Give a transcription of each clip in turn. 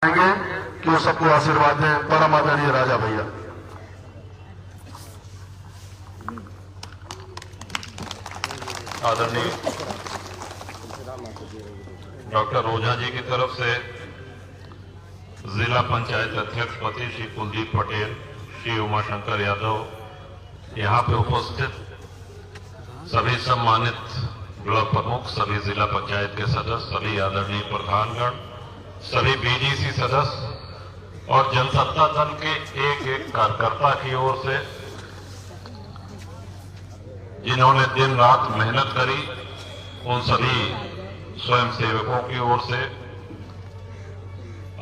कि वो सबको आशीर्वाद दें। परम आदरणीय राजा भैया। आदरणीय डॉक्टर ओझा जी की तरफ से जिला पंचायत अध्यक्ष पति श्री कुलदीप पटेल, श्री उमाशंकर यादव, यहाँ पे उपस्थित सभी सम्मानित ब्लॉक प्रमुख, सभी जिला पंचायत के सदस्य, सभी आदरणीय प्रधानगण, सभी बीडीसी सदस्य और जनसत्ता दल के एक एक कार्यकर्ता की ओर से जिन्होंने दिन रात मेहनत करी, उन सभी स्वयं सेवकों की ओर से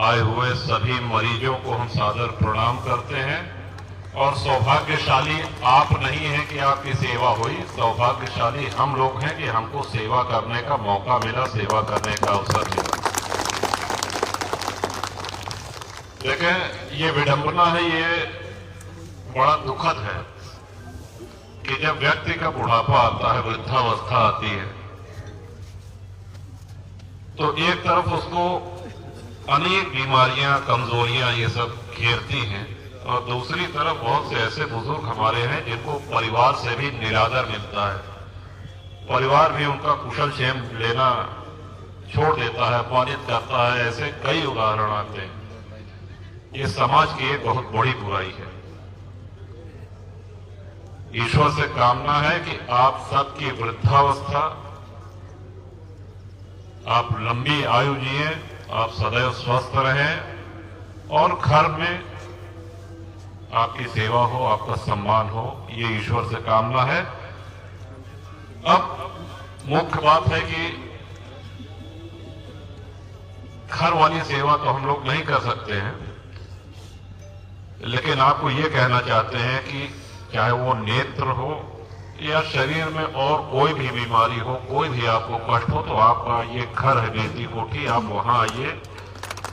आए हुए सभी मरीजों को हम सादर प्रणाम करते हैं। और सौभाग्यशाली आप नहीं हैं कि आपकी सेवा हुई, सौभाग्यशाली हम लोग हैं कि हमको सेवा करने का मौका मिला, सेवा करने का अवसर मिला। देखें, ये विडंबना है, ये बड़ा दुखद है कि जब व्यक्ति का बुढ़ापा आता है, वृद्धावस्था आती है, तो एक तरफ उसको अनेक बीमारियां, कमजोरियां ये सब घेरती हैं, और दूसरी तरफ बहुत से ऐसे बुजुर्ग हमारे हैं जिनको परिवार से भी निरादर मिलता है। परिवार भी उनका कुशल क्षेम लेना छोड़ देता है, अपमानित करता है। ऐसे कई उदाहरण आते हैं। ये समाज की एक बहुत बड़ी बुराई है। ईश्वर से कामना है कि आप सबकी वृद्धावस्था, आप लंबी आयु जिए, आप सदैव स्वस्थ रहें और घर में आपकी सेवा हो, आपका सम्मान हो, ये ईश्वर से कामना है। अब मुख्य बात है कि घर वाली सेवा तो हम लोग नहीं कर सकते हैं, लेकिन आपको ये कहना चाहते हैं कि चाहे वो नेत्र हो या शरीर में और कोई भी बीमारी हो, कोई भी आपको कष्ट हो, तो आपका ये घर है बेटी कोठी, आप वहां आइए।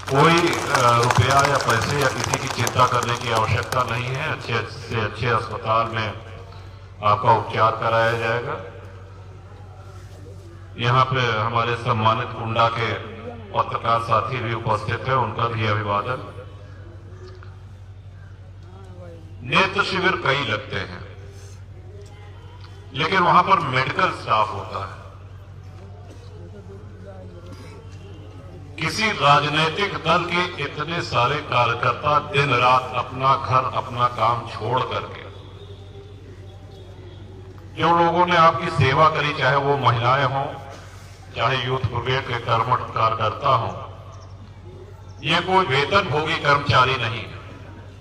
कोई रुपया या पैसे या किसी की चिंता करने की आवश्यकता नहीं है। अच्छे से अच्छे अस्पताल में आपका उपचार कराया जाएगा। यहाँ पे हमारे सम्मानित कुंडा के पत्रकार साथी भी उपस्थित है, उनका भी अभिवादन। नेत्र शिविर कई लगते हैं, लेकिन वहां पर मेडिकल स्टाफ होता है। किसी राजनीतिक दल के इतने सारे कार्यकर्ता दिन रात अपना घर, अपना काम छोड़ करके जो लोगों ने आपकी सेवा करी, चाहे वो महिलाएं हों, चाहे यूथ ब्रिगेड के कर्मठ कार्यकर्ता हों, ये कोई वेतन भोगी कर्मचारी नहीं है।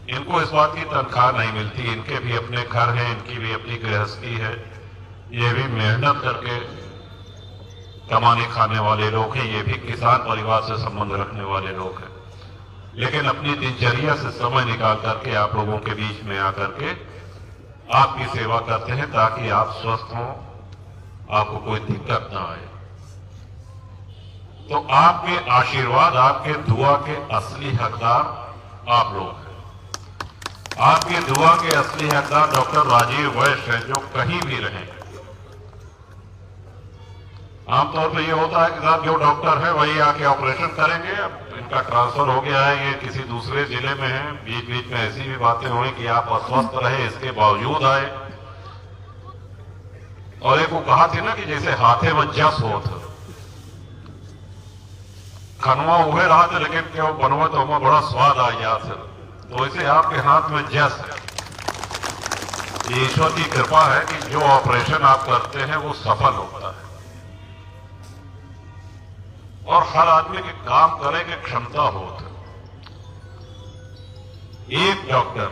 इनको इस बात की तनख्वाह नहीं मिलती, इनके भी अपने घर हैं, इनकी भी अपनी गृहस्थी है। ये भी मेहनत करके कमाने खाने वाले लोग हैं, ये भी किसान परिवार से संबंध रखने वाले लोग हैं, लेकिन अपनी दिनचर्या से समय निकाल करके आप लोगों के बीच में आकर के आपकी सेवा करते हैं ताकि आप स्वस्थ हों, आपको कोई दिक्कत ना आए। तो आपके आशीर्वाद, आपके दुआ के असली हकदार आप लोग हैं। आपके दुआ के असली हकदार डॉक्टर राजीव वैश्य हैं, जो कहीं भी रहें। आमतौर पर यह होता है कि साहब जो डॉक्टर है वही आके ऑपरेशन करेंगे। अब इनका ट्रांसफर हो गया है, ये किसी दूसरे जिले में है। बीच बीच में ऐसी भी बातें हुई कि आप अस्वस्थ रहे, इसके बावजूद आए। और एक वो कहा थी ना कि जैसे हाथे में जस होत, खनवा उगे रहा था लेकिन क्यों बनवा तो हमें बड़ा स्वाद आ गया सर। तो ऐसे आपके हाथ में जस है। ये ईश्वर की कृपा है कि जो ऑपरेशन आप करते हैं वो सफल होता है, और हर आदमी के काम करने की क्षमता होती है। एक डॉक्टर,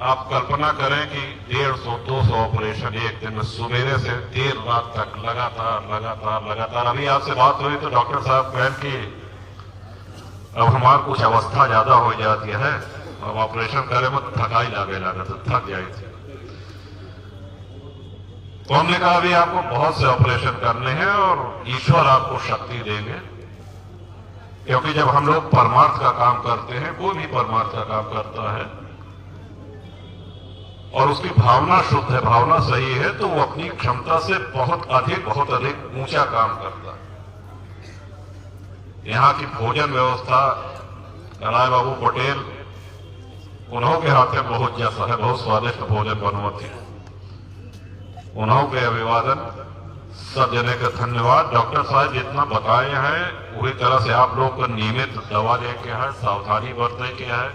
आप कल्पना करें कि 150-200 ऑपरेशन एक दिन में, सुबह से देर रात तक लगातार लगातार लगातार। अभी आपसे बात हुई तो डॉक्टर साहब कहें कि अब हमारी कुछ अवस्था ज्यादा हो जाती है, अब ऑपरेशन करे में थकाई लगा तो थक जाए थे। तो हमने कहा अभी आपको बहुत से ऑपरेशन करने हैं और ईश्वर आपको शक्ति देंगे, क्योंकि जब हम लोग परमार्थ का काम करते हैं, कोई भी परमार्थ का काम करता है और उसकी भावना शुद्ध है, भावना सही है, तो वो अपनी क्षमता से बहुत अधिक ऊंचा काम करता है। यहाँ की भोजन व्यवस्था राय बाबू पटेल उन्हों के हाथे बहुत जैसा है, बहुत स्वादिष्ट भोजन बनवत है। उन्हों के अभिवादन, सब जने का धन्यवाद। डॉक्टर साहब जितना बताए हैं वही तरह से आप लोग को नियमित दवा लेके है, सावधानी बरते के है।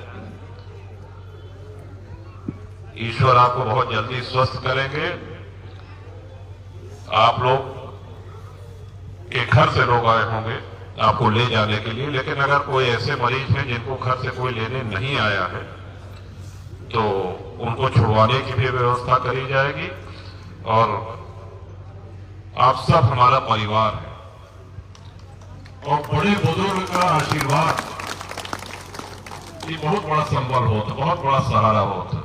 ईश्वर आपको बहुत जल्दी स्वस्थ करेंगे। आप लोग के घर से लोग आए होंगे आपको ले जाने के लिए, लेकिन अगर कोई ऐसे मरीज हैं जिनको घर से कोई लेने नहीं आया है तो उनको छुड़वाने की भी व्यवस्था करी जाएगी। और आप सब हमारा परिवार है और बड़े बुजुर्ग का आशीर्वाद ये बहुत बड़ा संबल होता, बहुत बड़ा सहारा होता।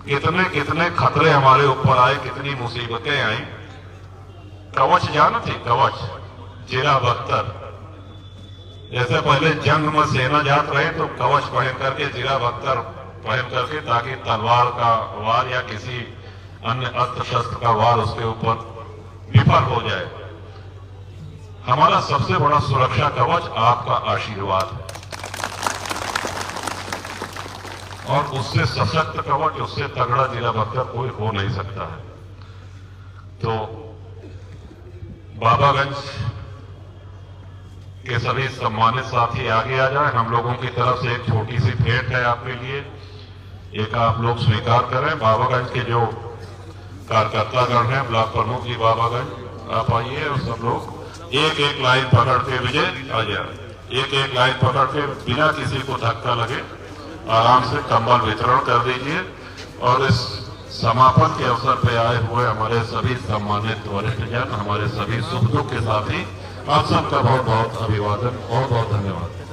कितने कितने खतरे हमारे ऊपर आए, कितनी मुसीबतें आई। कवच जाना थी, कवच चिरा बख्तर, जैसे पहले जंग में सेना जात रहे तो कवच पहन करके, चिरा बख्तर पहन करके, ताकि तलवार का वार या किसी अन्य अस्त्र शस्त्र का वार उसके ऊपर विफल हो जाए। हमारा सबसे बड़ा सुरक्षा कवच आपका आशीर्वाद है और उससे सशक्त कवच, उससे तगड़ा जिला बख्तर कोई हो नहीं सकता है। तो बाबागंज के सभी सम्मानित साथी आगे आ जाए। हम लोगों की तरफ से एक छोटी सी भेंट है आपके लिए, एक आप लोग स्वीकार करें। बाबागंज के जो कार्यकर्तागण हैं, ब्लॉक प्रमुख जी बाबागंज, आप आइए और सब लोग एक एक लाइन पकड़ के विजय आ जाए। एक एक लाइन पकड़ के बिना किसी को धक्का लगे आराम से कंबल वितरण कर दीजिए। और इस समापन के अवसर पे आए हुए हमारे सभी सम्मानित वरिष्ठ जन, हमारे सभी सुख दुख के साथी, आप सबका बहुत बहुत अभिवादन, बहुत बहुत धन्यवाद।